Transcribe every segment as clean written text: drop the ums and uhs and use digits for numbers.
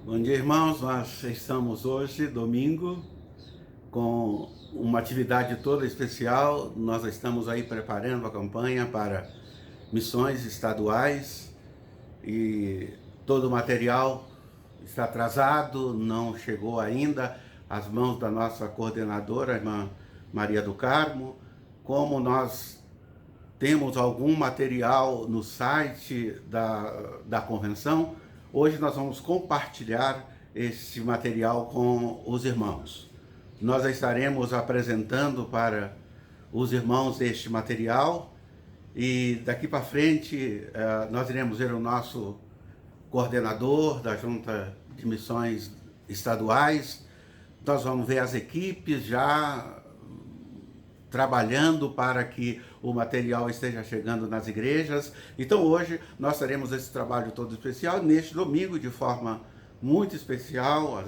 Bom dia, irmãos. Nós estamos hoje, domingo, com uma atividade toda especial. Nós estamos aí preparando a campanha para missões estaduais e todo o material está atrasado, não chegou ainda às mãos da nossa coordenadora, a irmã Maria do Carmo. Como nós temos algum material no site da convenção, hoje nós vamos compartilhar esse material com os irmãos. Nós estaremos apresentando para os irmãos este material e daqui para frente nós iremos ver o nosso coordenador da Junta de Missões Estaduais. Nós vamos ver as equipes já trabalhando para que o material esteja chegando nas igrejas. Então hoje nós teremos esse trabalho todo especial, neste domingo, de forma muito especial,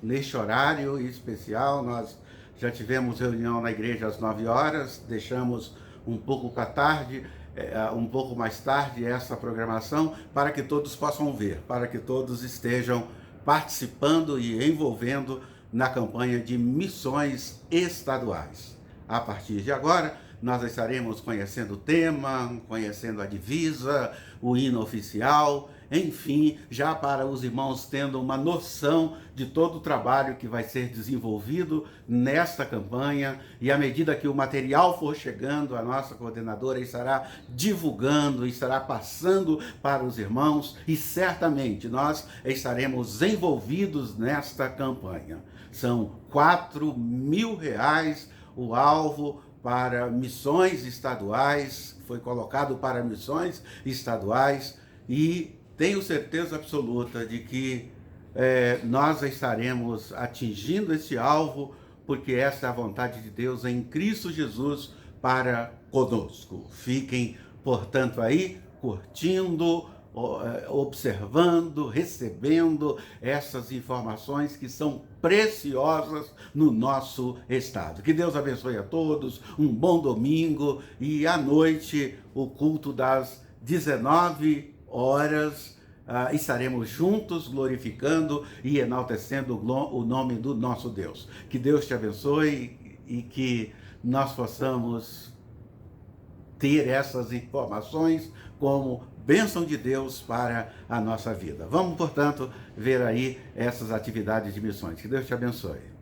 neste horário especial. Nós já tivemos reunião na igreja às 9 horas, deixamos um pouco para tarde, um pouco mais tarde essa programação, para que todos possam ver, para que todos estejam participando e envolvendo na campanha de missões estaduais. A partir de agora, nós estaremos conhecendo o tema, conhecendo a divisa, o hino oficial, enfim, já para os irmãos tendo uma noção de todo o trabalho que vai ser desenvolvido nesta campanha. E à medida que o material for chegando, a nossa coordenadora estará divulgando, estará passando para os irmãos e certamente nós estaremos envolvidos nesta campanha. São R$4.000 o alvo para missões estaduais, foi colocado para missões estaduais, e tenho certeza absoluta de que nós estaremos atingindo esse alvo, porque essa é a vontade de Deus em Cristo Jesus para conosco. Fiquem, portanto, aí curtindo, observando, recebendo essas informações que são preciosas no nosso estado. Que Deus abençoe a todos, um bom domingo, e à noite o culto das 19 horas estaremos juntos glorificando e enaltecendo o nome do nosso Deus. Que Deus te abençoe e que nós possamos ter essas informações como bênção de Deus para a nossa vida. Vamos, portanto, ver aí essas atividades de missões. Que Deus te abençoe.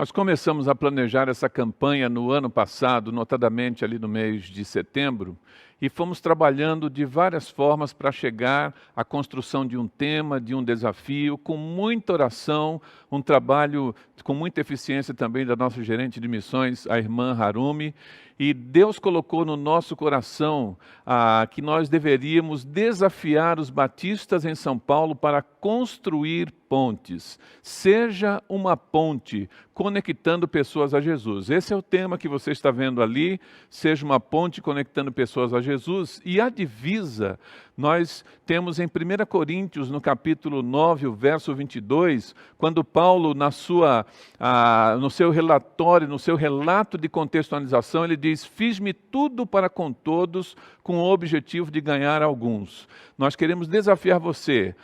Nós começamos a planejar essa campanha no ano passado, notadamente ali no mês de setembro, e fomos trabalhando de várias formas para chegar à construção de um tema, de um desafio, com muita oração, um trabalho com muita eficiência também da nossa gerente de missões, a irmã Harumi, e Deus colocou no nosso coração que nós deveríamos desafiar os batistas em São Paulo para construir pontes. Seja uma ponte conectando pessoas a Jesus. Esse é o tema que você está vendo ali, seja uma ponte conectando pessoas a Jesus. E a divisa, nós temos em 1 Coríntios, no capítulo 9, o verso 22, quando Paulo, no seu relatório, no seu relato de contextualização, ele diz: fiz-me tudo para com todos, com o objetivo de ganhar alguns. Nós queremos desafiar você,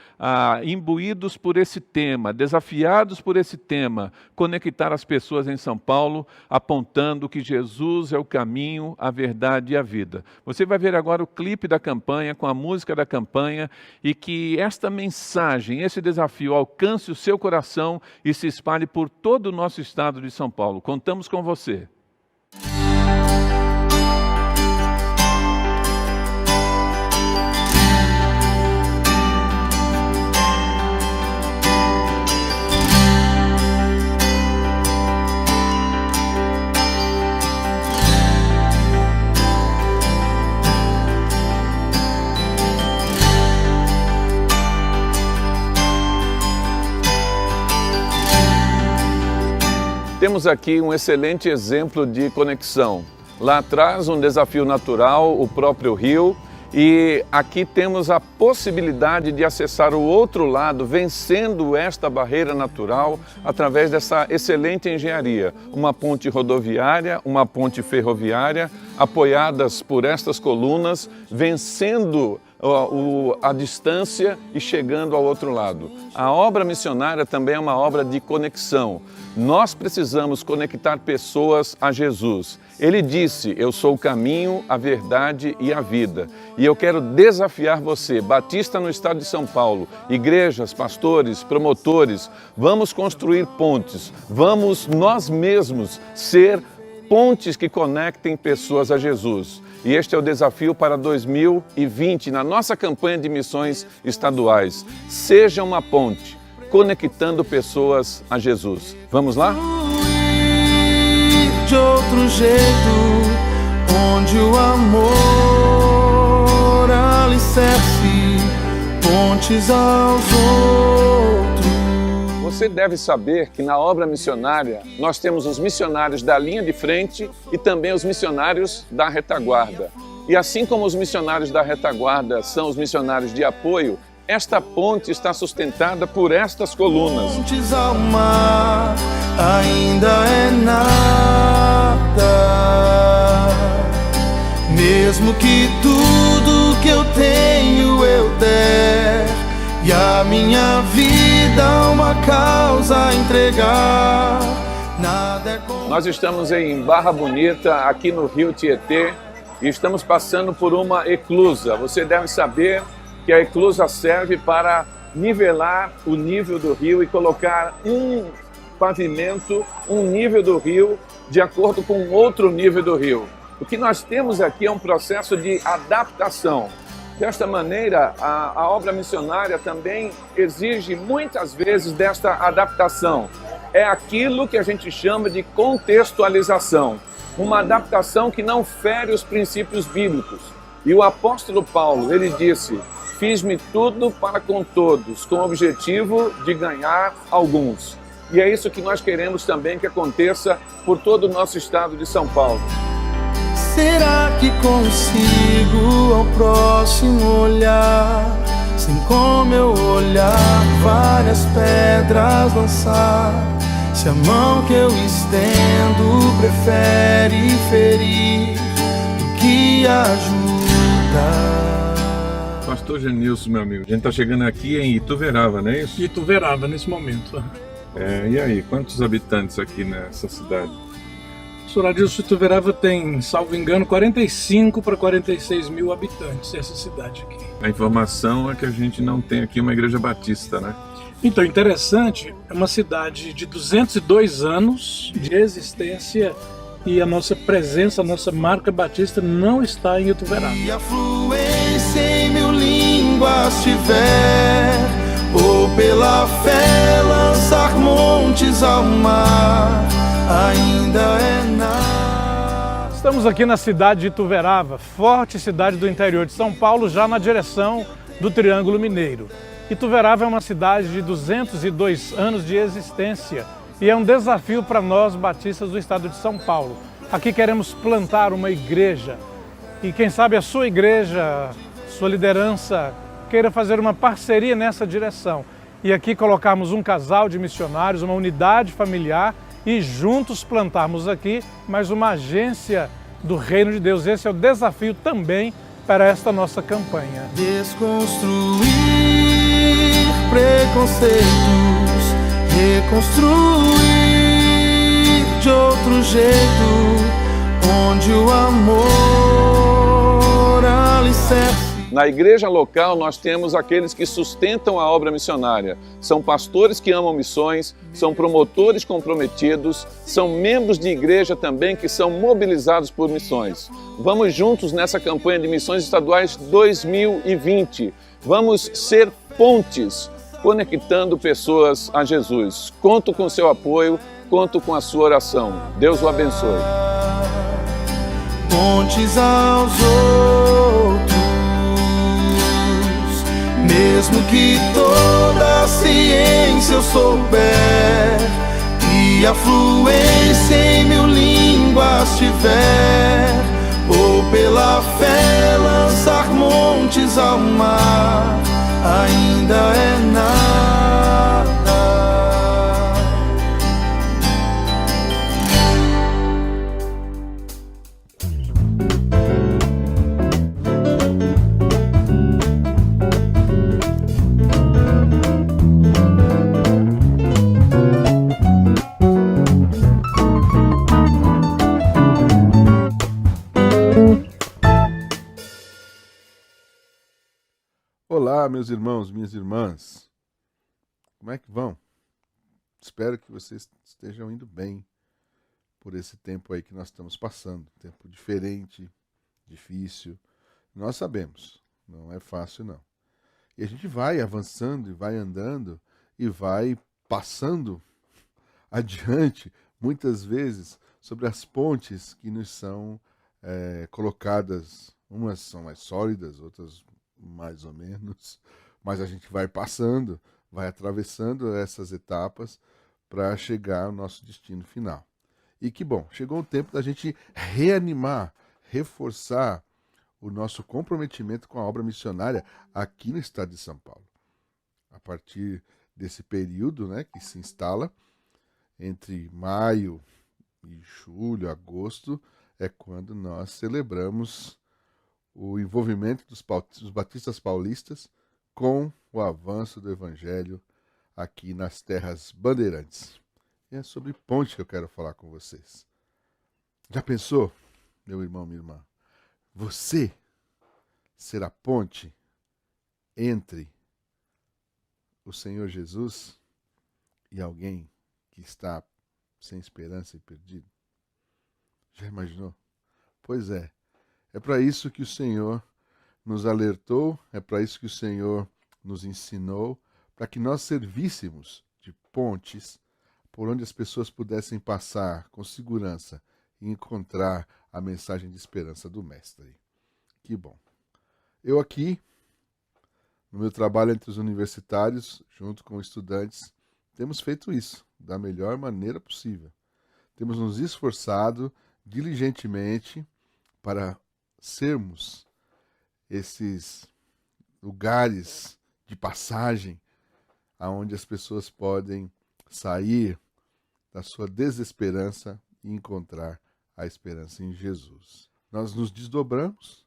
imbuídos por esse tema, desafiados por esse tema, conectar as pessoas em São Paulo, apontando que Jesus é o caminho, a verdade e a vida. Você vai ver agora o clipe da campanha, com a música da campanha, e que esta mensagem, esse desafio alcance o seu coração e se espalhe por todo o nosso estado de São Paulo. Contamos com você. Temos aqui um excelente exemplo de conexão. Lá atrás, um desafio natural, o próprio rio, e aqui temos a possibilidade de acessar o outro lado, vencendo esta barreira natural através dessa excelente engenharia. Uma ponte rodoviária, uma ponte ferroviária, apoiadas por estas colunas, vencendo a distância e chegando ao outro lado. A obra missionária também é uma obra de conexão. Nós precisamos conectar pessoas a Jesus. Ele disse: eu sou o caminho, a verdade e a vida. E eu quero desafiar você, batista no estado de São Paulo, igrejas, pastores, promotores, vamos construir pontes, vamos nós mesmos ser pontes que conectem pessoas a Jesus. E este é o desafio para 2020, na nossa campanha de missões estaduais. Seja uma ponte, conectando pessoas a Jesus. Vamos lá? De outro jeito, onde o amor alicerce pontes aos outros. Você deve saber que na obra missionária nós temos os missionários da linha de frente e também os missionários da retaguarda. E assim como os missionários da retaguarda são os missionários de apoio, esta ponte está sustentada por estas colunas. Pontes ao mar ainda é nada, mesmo que tudo que eu tenho eu der e a minha vida uma causa entregar, nada é como... Nós estamos em Barra Bonita, aqui no Rio Tietê, e estamos passando por uma eclusa. Você deve saber que a eclusa serve para nivelar o nível do rio e colocar um pavimento, um nível do rio, de acordo com outro nível do rio. O que nós temos aqui é um processo de adaptação. Desta maneira, a obra missionária também exige muitas vezes desta adaptação. É aquilo que a gente chama de contextualização. Uma adaptação que não fere os princípios bíblicos. E o apóstolo Paulo, ele disse: fiz-me tudo para com todos, com o objetivo de ganhar alguns. E é isso que nós queremos também que aconteça por todo o nosso estado de São Paulo. Será que consigo ao próximo olhar, sem como eu olhar, várias pedras lançar? Se a mão que eu estendo prefere ferir do que ajudar. Pastor Genilson, meu amigo, a gente está chegando aqui em Ituverava, não é isso? Ituverava, nesse momento. E aí, quantos habitantes aqui nessa cidade? Adilson, Ituverava tem, salvo engano, 45 para 46 mil habitantes, essa cidade aqui. A informação é que a gente não tem aqui uma igreja batista, né? Então, interessante, é uma cidade de 202 anos de existência e a nossa presença, a nossa marca batista não está em Ituverava. E a fluência em mil línguas tiver, ou pela fé lançar montes ao mar, ainda é nada. Estamos aqui na cidade de Ituverava, forte cidade do interior de São Paulo, já na direção do Triângulo Mineiro. Ituverava é uma cidade de 202 anos de existência e é um desafio para nós batistas do estado de São Paulo. Aqui queremos plantar uma igreja e quem sabe a sua igreja, sua liderança, queira fazer uma parceria nessa direção. E aqui colocarmos um casal de missionários, uma unidade familiar e juntos plantarmos aqui mais uma agência do Reino de Deus. Esse é o desafio também para esta nossa campanha. Desconstruir preconceitos, reconstruir de outro jeito, onde o amor alicerce. Na igreja local, nós temos aqueles que sustentam a obra missionária. São pastores que amam missões, são promotores comprometidos, são membros de igreja também que são mobilizados por missões. Vamos juntos nessa campanha de Missões Estaduais 2020. Vamos ser pontes, conectando pessoas a Jesus. Conto com seu apoio, conto com a sua oração. Deus o abençoe. Pontes aos outros, mesmo que toda a ciência eu souber e a fluência em mil línguas tiver, ou pela fé lançar montes ao mar, ainda é nada. Olá, meus irmãos, minhas irmãs. Como é que vão? Espero que vocês estejam indo bem por esse tempo aí que nós estamos passando. Tempo diferente, difícil. Nós sabemos, não é fácil não. E a gente vai avançando e vai andando e vai passando adiante, muitas vezes, sobre as pontes que nos são colocadas. Umas são mais sólidas, outras mais ou menos, mas a gente vai passando, vai atravessando essas etapas para chegar ao nosso destino final. E que bom, chegou o tempo da gente reanimar, reforçar o nosso comprometimento com a obra missionária aqui no estado de São Paulo. A partir desse período, né, que se instala entre maio e julho, agosto, é quando nós celebramos o envolvimento dos batistas paulistas com o avanço do evangelho aqui nas terras bandeirantes. E é sobre ponte que eu quero falar com vocês. Já pensou, meu irmão, minha irmã? Você será ponte entre o Senhor Jesus e alguém que está sem esperança e perdido? Já imaginou? Pois é. É para isso que o Senhor nos alertou, é para isso que o Senhor nos ensinou, para que nós servíssemos de pontes por onde as pessoas pudessem passar com segurança e encontrar a mensagem de esperança do Mestre. Que bom. Eu aqui, no meu trabalho entre os universitários, junto com estudantes, temos feito isso da melhor maneira possível. Temos nos esforçado diligentemente para sermos esses lugares de passagem aonde as pessoas podem sair da sua desesperança e encontrar a esperança em Jesus. Nós nos desdobramos,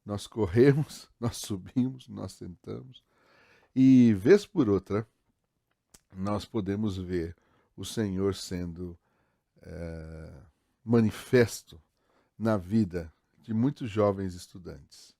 nós corremos, nós subimos, nós tentamos e, vez por outra, nós podemos ver o Senhor sendo manifesto na vida de muitos jovens estudantes.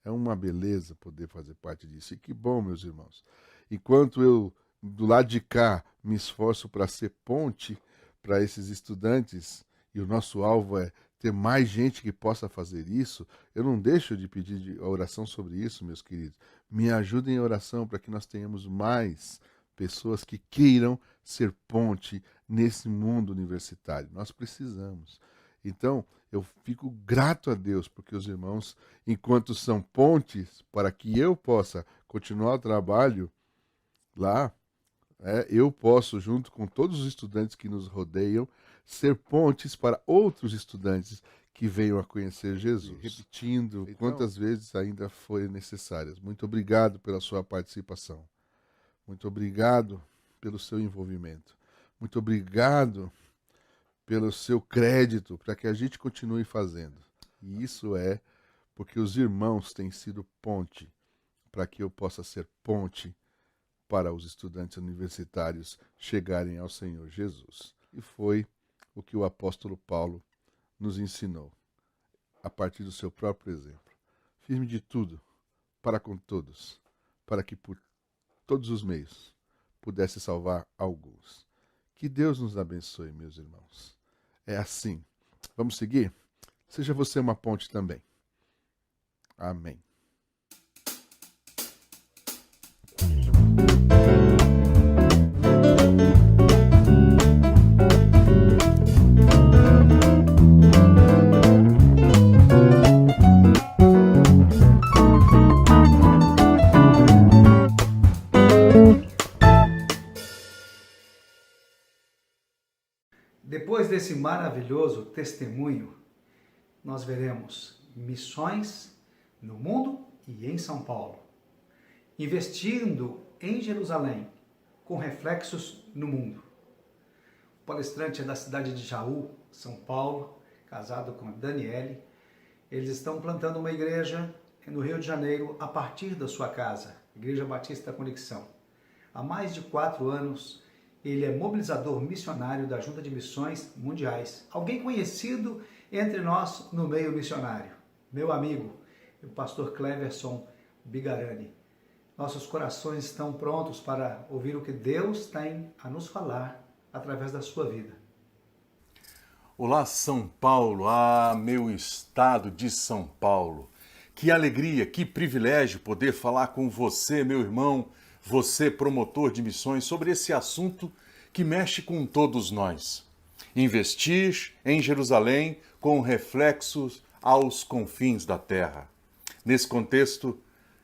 É uma beleza poder fazer parte disso. E que bom, meus irmãos. Enquanto eu do lado de cá me esforço para ser ponte para esses estudantes, e o nosso alvo é ter mais gente que possa fazer isso, eu não deixo de pedir oração sobre isso, meus queridos. Me ajudem em oração para que nós tenhamos mais pessoas que queiram ser ponte nesse mundo universitário. Nós precisamos. Então, eu fico grato a Deus, porque os irmãos, enquanto são pontes para que eu possa continuar o trabalho lá, eu posso, junto com todos os estudantes que nos rodeiam, ser pontes para outros estudantes que venham a conhecer Jesus. Repetindo quantas vezes ainda forem necessárias. Muito obrigado pela sua participação. Muito obrigado pelo seu envolvimento. Muito obrigado pelo seu crédito para que a gente continue fazendo. E isso é porque os irmãos têm sido ponte para que eu possa ser ponte para os estudantes universitários chegarem ao Senhor Jesus. E foi o que o apóstolo Paulo nos ensinou, a partir do seu próprio exemplo. Firme de tudo, para com todos, para que por todos os meios pudesse salvar alguns. Que Deus nos abençoe, meus irmãos. É assim. Vamos seguir? Seja você uma ponte também. Amém. Depois desse maravilhoso testemunho, nós veremos missões no mundo e em São Paulo, investindo em Jerusalém, com reflexos no mundo. O palestrante é da cidade de Jaú, São Paulo, casado com a Daniele. Eles estão plantando uma igreja no Rio de Janeiro a partir da sua casa, Igreja Batista da Conexão. Há mais de 4 anos, ele é mobilizador missionário da Junta de Missões Mundiais. Alguém conhecido entre nós no meio missionário. Meu amigo, o pastor Cleverson Bigarani. Nossos corações estão prontos para ouvir o que Deus tem a nos falar através da sua vida. Olá, São Paulo, meu estado de São Paulo. Que alegria, que privilégio poder falar com você, meu irmão, você promotor de missões, sobre esse assunto que mexe com todos nós. Investir em Jerusalém com reflexos aos confins da terra. Nesse contexto,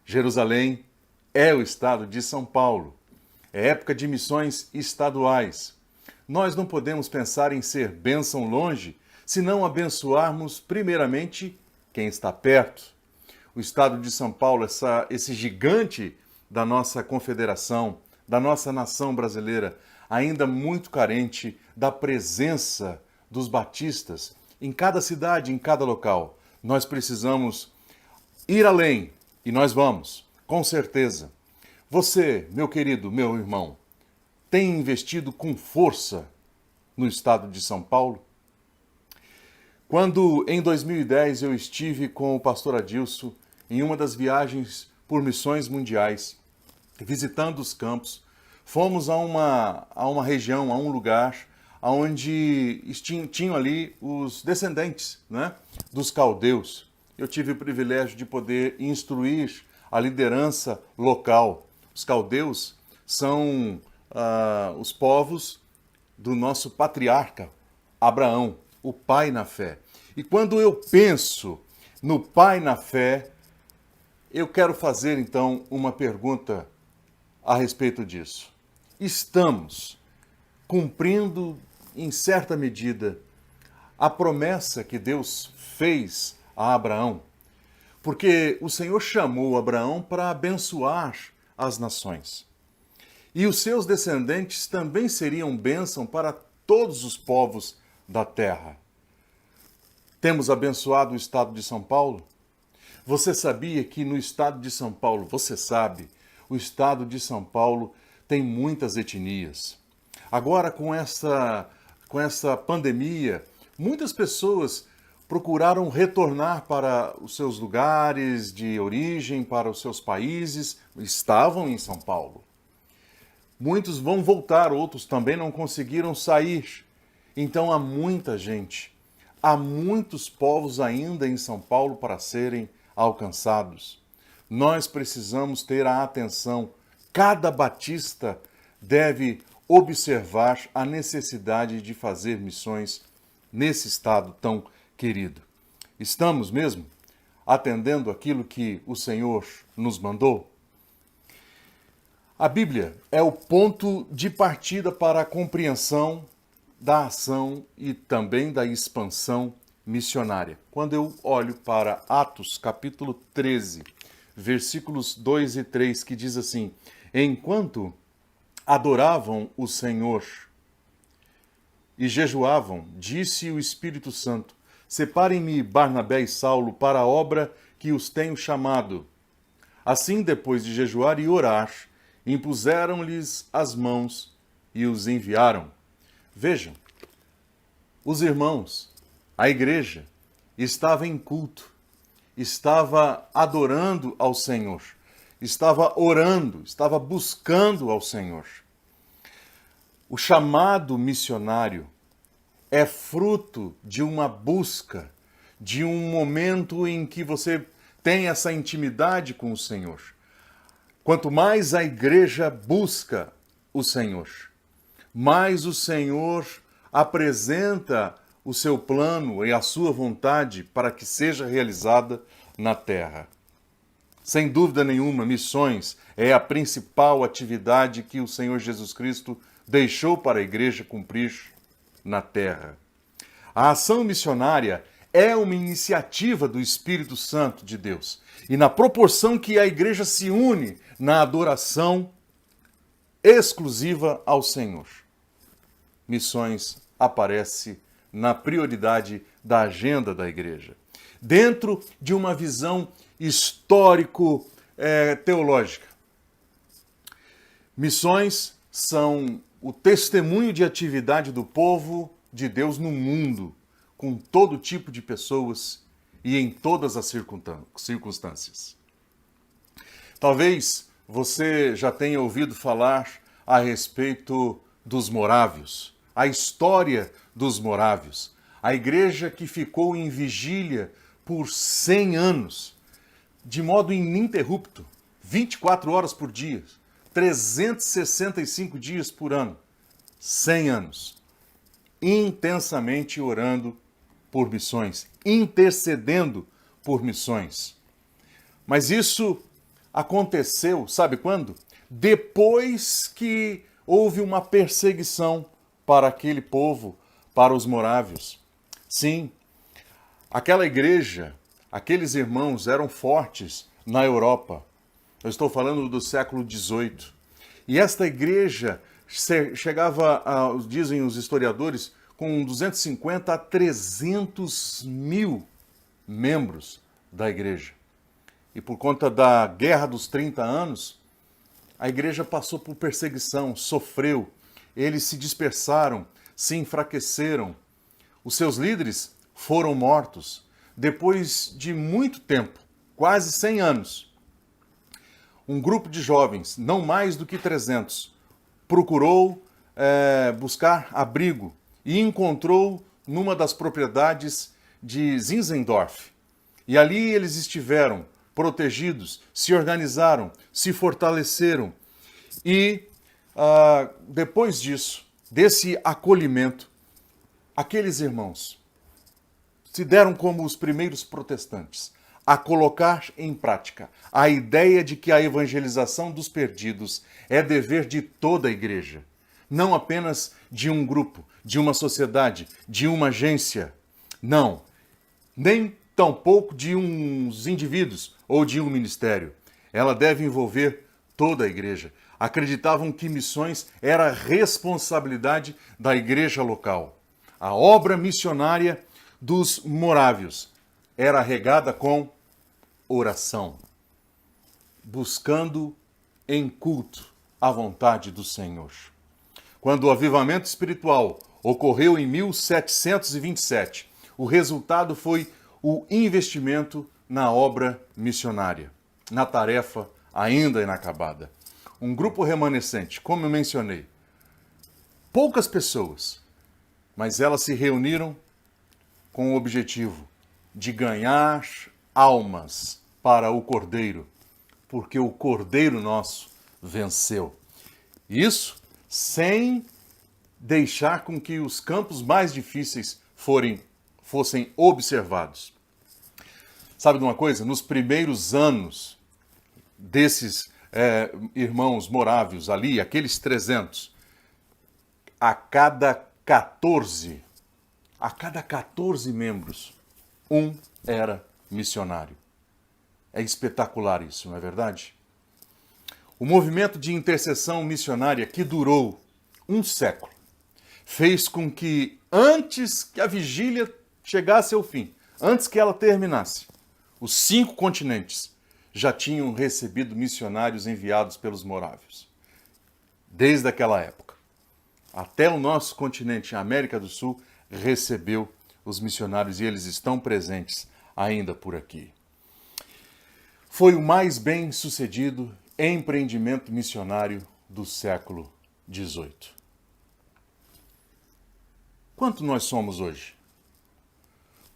Jerusalém é o estado de São Paulo. É época de missões estaduais. Nós não podemos pensar em ser bênção longe se não abençoarmos primeiramente quem está perto. O estado de São Paulo, esse gigante da nossa confederação, da nossa nação brasileira, ainda muito carente da presença dos batistas em cada cidade, em cada local. Nós precisamos ir além, e nós vamos, com certeza. Você, meu querido, meu irmão, tem investido com força no estado de São Paulo? Quando, em 2010, eu estive com o pastor Adilson em uma das viagens por missões mundiais, visitando os campos, fomos a uma região, a um lugar onde tinham ali os descendentes, né, dos caldeus. Eu tive o privilégio de poder instruir a liderança local. Os caldeus são os povos do nosso patriarca Abraão, o pai na fé. E quando eu penso no pai na fé, eu quero fazer então uma pergunta a respeito disso. Estamos cumprindo, em certa medida, a promessa que Deus fez a Abraão? Porque o Senhor chamou Abraão para abençoar as nações. E os seus descendentes também seriam bênção para todos os povos da terra. Temos abençoado o estado de São Paulo? Você sabia que no estado de São Paulo, você sabe, o estado de São Paulo tem muitas etnias. Agora, com essa pandemia, muitas pessoas procuraram retornar para os seus lugares de origem, para os seus países, estavam em São Paulo. Muitos vão voltar, outros também não conseguiram sair. Então há muita gente, há muitos povos ainda em São Paulo para serem alcançados. Nós precisamos ter a atenção. Cada batista deve observar a necessidade de fazer missões nesse estado tão querido. Estamos mesmo atendendo aquilo que o Senhor nos mandou? A Bíblia é o ponto de partida para a compreensão da ação e também da expansão missionária. Quando eu olho para Atos capítulo 13, versículos 2 e 3, que diz assim: enquanto adoravam o Senhor e jejuavam, disse o Espírito Santo: separem-me Barnabé e Saulo para a obra que os tenho chamado. Assim, depois de jejuar e orar, impuseram-lhes as mãos e os enviaram. Vejam, os irmãos, a igreja, estava em culto, estava adorando ao Senhor, estava orando, estava buscando ao Senhor. O chamado missionário é fruto de uma busca, de um momento em que você tem essa intimidade com o Senhor. Quanto mais a igreja busca o Senhor, mais o Senhor apresenta o seu plano e a sua vontade para que seja realizada na terra. Sem dúvida nenhuma, missões é a principal atividade que o Senhor Jesus Cristo deixou para a igreja cumprir na terra. A ação missionária é uma iniciativa do Espírito Santo de Deus. E na proporção que a igreja se une na adoração exclusiva ao Senhor, missões aparece na prioridade da agenda da igreja. Dentro de uma visão histórico-teológica. Missões são o testemunho de atividade do povo de Deus no mundo, com todo tipo de pessoas e em todas as circunstâncias. Talvez você já tenha ouvido falar a respeito dos morávios, a história dos morávios, a igreja que ficou em vigília por 100 anos, de modo ininterrupto, 24 horas por dia, 365 dias por ano, 100 anos, intensamente orando por missões, intercedendo por missões. Mas isso aconteceu, sabe quando? Depois que houve uma perseguição para aquele povo, para os morávios. Sim, aquela igreja, aqueles irmãos eram fortes na Europa. Eu estou falando do século XVIII. E esta igreja chegava, dizem os historiadores, com 250 a 300 mil membros da igreja. E por conta da Guerra dos 30 anos, a igreja passou por perseguição, sofreu. Eles se dispersaram, se enfraqueceram. Os seus líderes foram mortos. Depois de muito tempo, quase 100 anos, um grupo de jovens, não mais do que 300, procurou buscar abrigo e encontrou numa das propriedades de Zinzendorf. E ali eles estiveram protegidos, se organizaram, se fortaleceram. E depois disso, desse acolhimento, aqueles irmãos se deram como os primeiros protestantes a colocar em prática a ideia de que a evangelização dos perdidos é dever de toda a igreja, não apenas de um grupo, de uma sociedade, de uma agência. Não, nem tampouco de uns indivíduos ou de um ministério. Ela deve envolver toda a igreja. Acreditavam que missões era responsabilidade da igreja local. A obra missionária dos morávios era regada com oração, buscando em culto a vontade do Senhor. Quando o avivamento espiritual ocorreu em 1727, o resultado foi o investimento na obra missionária, na tarefa ainda inacabada. um grupo remanescente, como eu mencionei. Poucas pessoas, mas elas se reuniram com o objetivo de ganhar almas para o Cordeiro, porque o Cordeiro nosso venceu. Isso sem deixar com que os campos mais difíceis fossem observados. Sabe de uma coisa? Nos primeiros anos desses irmãos morávios ali, aqueles 300, a cada 14 membros, um era missionário. É espetacular isso, não é verdade? O movimento de intercessão missionária, que durou um século, fez com que, antes que a vigília chegasse ao fim, antes que ela terminasse, os 5 continentes já tinham recebido missionários enviados pelos morávios. Desde aquela época. Até o nosso continente, a América do Sul, recebeu os missionários e eles estão presentes ainda por aqui. Foi o mais bem-sucedido empreendimento missionário do século XVIII. Quanto nós somos hoje?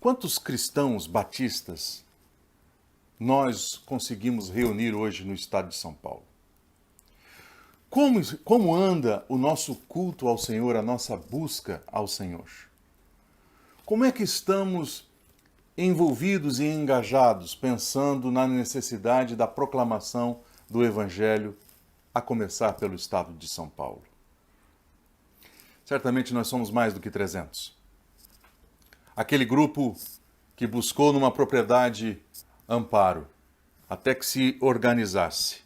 Quantos cristãos batistas nós conseguimos reunir hoje no estado de São Paulo? Como anda o nosso culto ao Senhor, a nossa busca ao Senhor? Como é que estamos envolvidos e engajados, pensando na necessidade da proclamação do Evangelho, a começar pelo estado de São Paulo? Certamente nós somos mais do que 300. Aquele grupo que buscou numa propriedade amparo, até que se organizasse.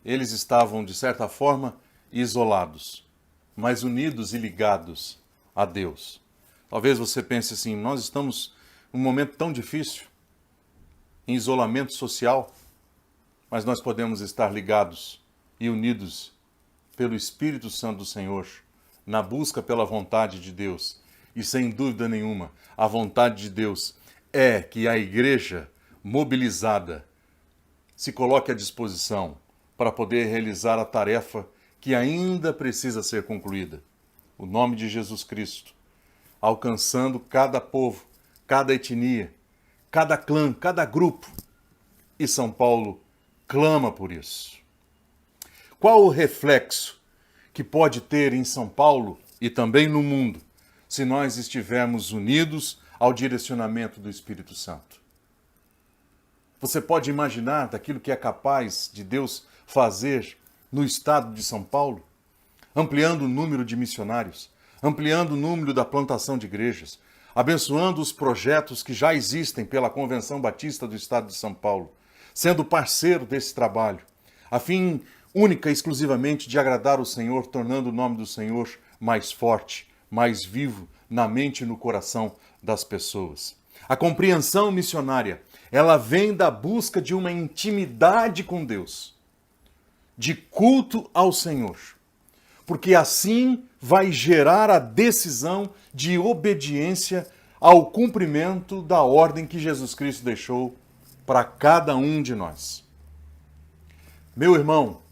Eles estavam, de certa forma, isolados, mas unidos e ligados a Deus. Talvez você pense assim, nós estamos num momento tão difícil, em isolamento social, mas nós podemos estar ligados e unidos pelo Espírito Santo do Senhor, na busca pela vontade de Deus. E sem dúvida nenhuma, a vontade de Deus é que a igreja mobilizada se coloque à disposição para poder realizar a tarefa que ainda precisa ser concluída. O nome de Jesus Cristo, alcançando cada povo, cada etnia, cada clã, cada grupo. E São Paulo clama por isso. Qual o reflexo que pode ter em São Paulo e também no mundo, se nós estivermos unidos ao direcionamento do Espírito Santo? Você pode imaginar daquilo que é capaz de Deus fazer no estado de São Paulo? Ampliando o número de missionários, ampliando o número da plantação de igrejas, abençoando os projetos que já existem pela Convenção Batista do Estado de São Paulo, sendo parceiro desse trabalho, a fim única e exclusivamente de agradar o Senhor, tornando o nome do Senhor mais forte, mais vivo na mente e no coração das pessoas. A compreensão missionária, ela vem da busca de uma intimidade com Deus, de culto ao Senhor, porque assim vai gerar a decisão de obediência ao cumprimento da ordem que Jesus Cristo deixou para cada um de nós. Meu irmão,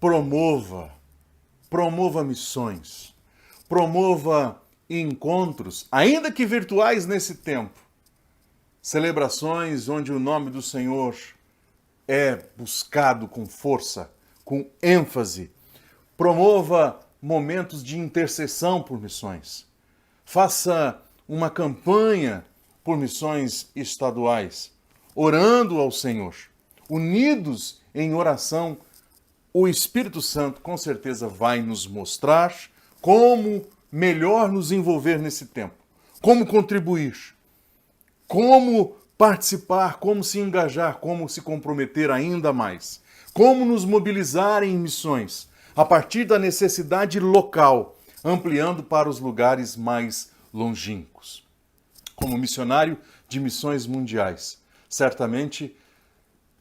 promova missões, promova encontros, ainda que virtuais nesse tempo, celebrações onde o nome do Senhor é buscado com força, com ênfase. Promova momentos de intercessão por missões. Faça uma campanha por missões estaduais, orando ao Senhor. Unidos em oração, o Espírito Santo com certeza vai nos mostrar como melhor nos envolver nesse tempo, como contribuir, como participar, como se engajar, como se comprometer ainda mais, como nos mobilizar em missões, a partir da necessidade local, ampliando para os lugares mais longínquos. Como missionário de missões mundiais, certamente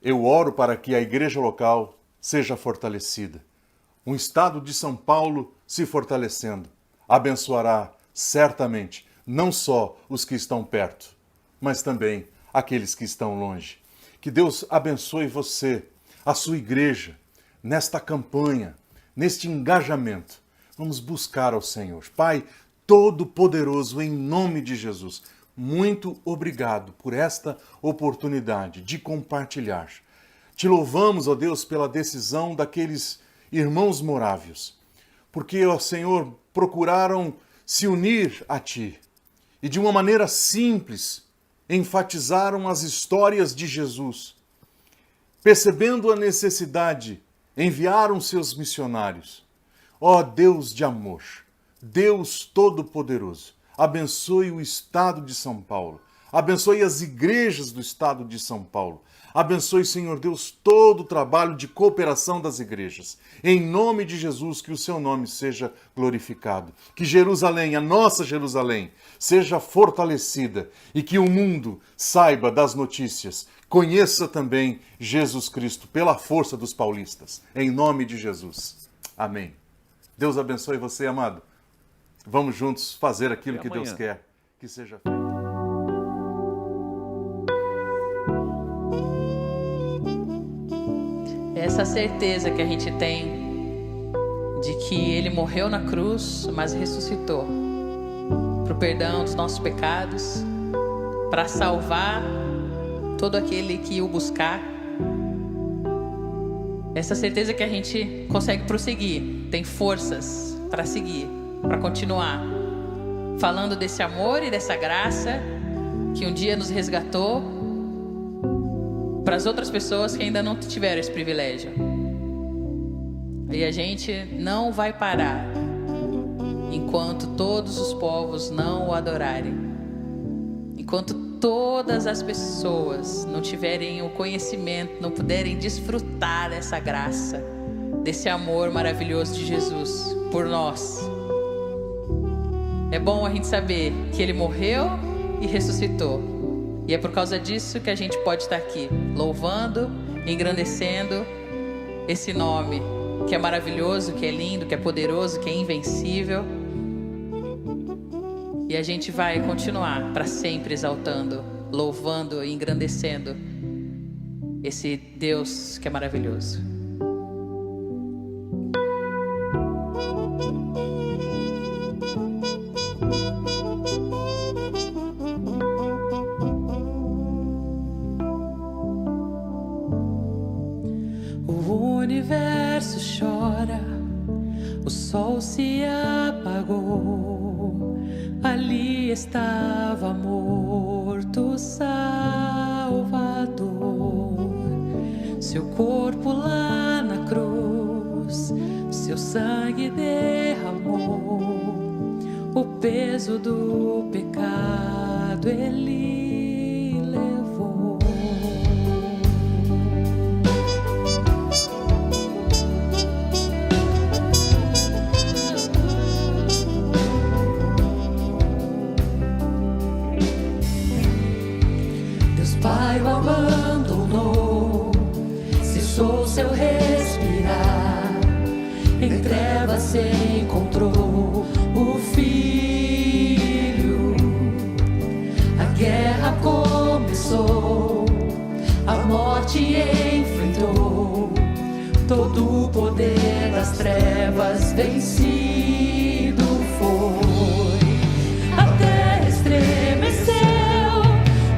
eu oro para que a igreja local seja fortalecida. Um estado de São Paulo se fortalecendo abençoará certamente não só os que estão perto, mas também aqueles que estão longe. Que Deus abençoe você, a sua igreja, nesta campanha, neste engajamento, vamos buscar ao Senhor. Pai Todo-Poderoso, em nome de Jesus, muito obrigado por esta oportunidade de compartilhar. Te louvamos, ó Deus, pela decisão daqueles irmãos morávios, porque, ó Senhor, procuraram se unir a Ti e de uma maneira simples enfatizaram as histórias de Jesus. Percebendo a necessidade, enviaram seus missionários. Ó Deus de amor, Deus Todo-Poderoso, abençoe o Estado de São Paulo, abençoe as igrejas do Estado de São Paulo, abençoe, Senhor Deus, todo o trabalho de cooperação das igrejas. Em nome de Jesus, que o seu nome seja glorificado. Que Jerusalém, a nossa Jerusalém, seja fortalecida e que o mundo saiba das notícias, conheça também Jesus Cristo pela força dos paulistas. Em nome de Jesus. Amém. Deus abençoe você, amado. Vamos juntos fazer aquilo que Deus quer que seja feito. Essa certeza que a gente tem de que Ele morreu na cruz, mas ressuscitou para o perdão dos nossos pecados, para salvar todo aquele que o buscar. Essa certeza que a gente consegue prosseguir, tem forças para seguir, para continuar falando desse amor e dessa graça que um dia nos resgatou, para as outras pessoas que ainda não tiveram esse privilégio. E a gente não vai parar enquanto todos os povos não o adorarem, enquanto todas as pessoas não tiverem o conhecimento, não puderem desfrutar dessa graça, desse amor maravilhoso de Jesus por nós. É bom a gente saber que Ele morreu e ressuscitou. E é por causa disso que a gente pode estar aqui, louvando, engrandecendo esse nome, que é maravilhoso, que é lindo, que é poderoso, que é invencível. E a gente vai continuar para sempre exaltando, louvando e engrandecendo esse Deus que é maravilhoso. O universo chora, o sol se apagou, ali estava morto o Salvador. Seu corpo lá na cruz, seu sangue derramou, o peso do pecado Ele levou. Pai o abandonou, cessou seu respirar, em trevas se encontrou o Filho. A guerra começou, a morte enfrentou, todo o poder das trevas vencido foi. A terra estremeceu,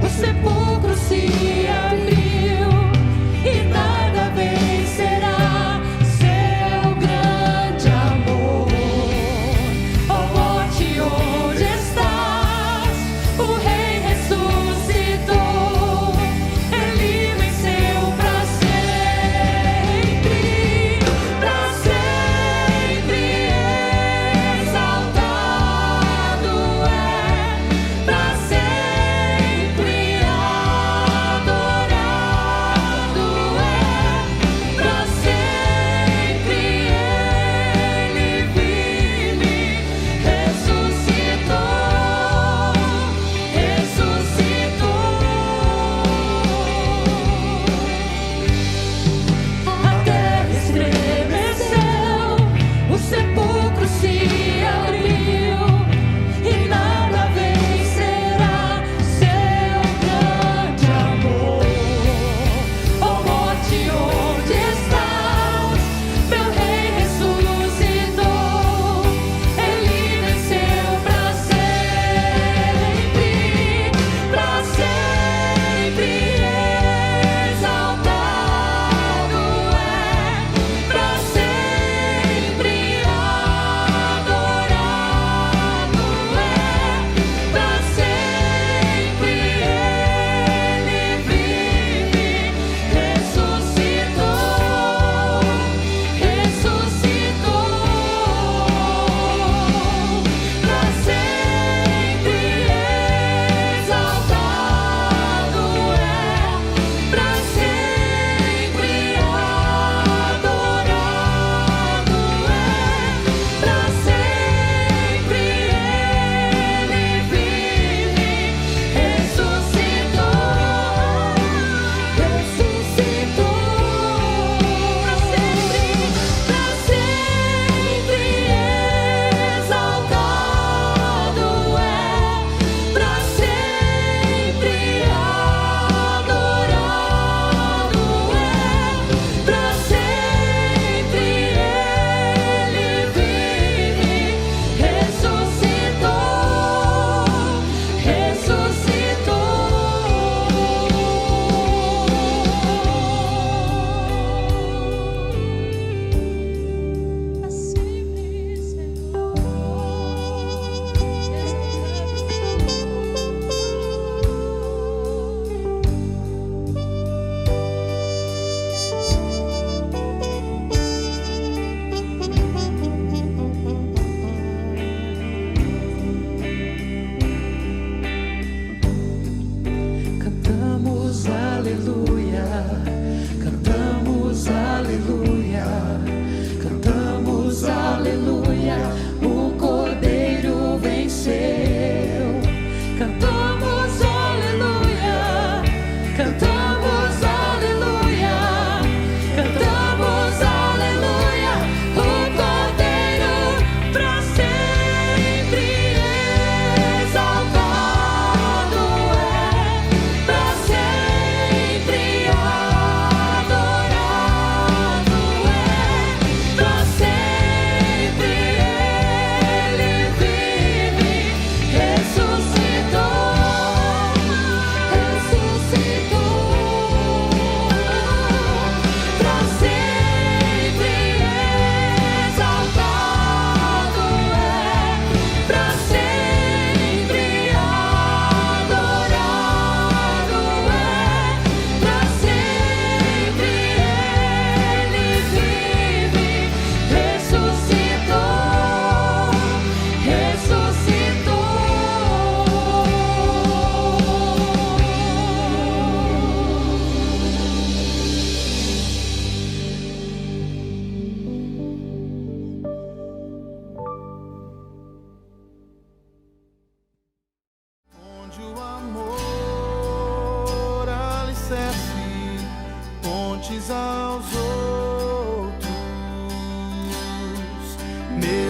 o sepulcro se abriu e nada vencerá seu grande amor. Ó morte, onde estás? O Rei ressuscitou, Ele venceu para sempre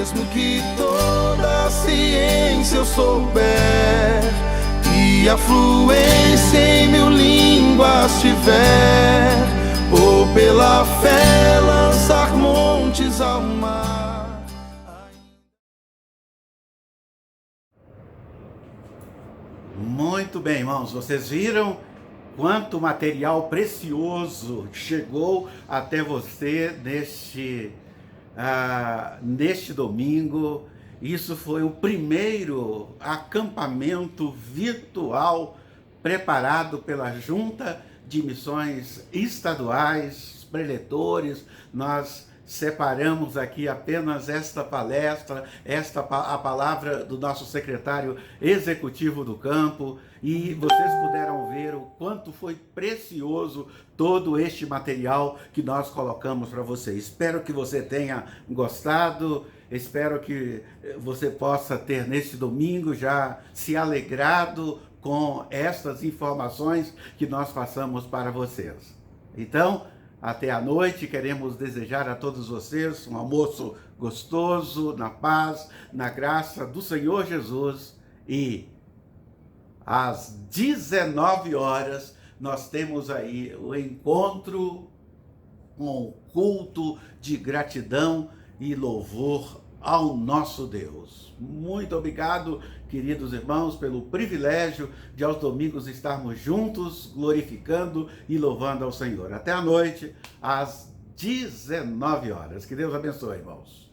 mesmo que toda a ciência eu souber e a fluência em 1000 línguas tiver, ou pela fé lançar montes ao mar. Muito bem, irmãos, vocês viram quanto material precioso chegou até você neste domingo. Isso foi o primeiro acampamento virtual preparado pela Junta de Missões Estaduais, preletores. Nós separamos aqui apenas esta palestra, a palavra do nosso secretário executivo do campo, e vocês puderam ver o quanto foi precioso todo este material que nós colocamos para você. Espero que você tenha gostado, espero que você possa ter neste domingo já se alegrado com estas informações que nós passamos para vocês. Então, até a noite, queremos desejar a todos vocês um almoço gostoso, na paz, na graça do Senhor Jesus. E às 19 horas nós temos aí o encontro com o culto de gratidão e louvor ao nosso Deus. Muito obrigado, queridos irmãos, pelo privilégio de aos domingos estarmos juntos, glorificando e louvando ao Senhor. Até a noite, às 19 horas. Que Deus abençoe, irmãos.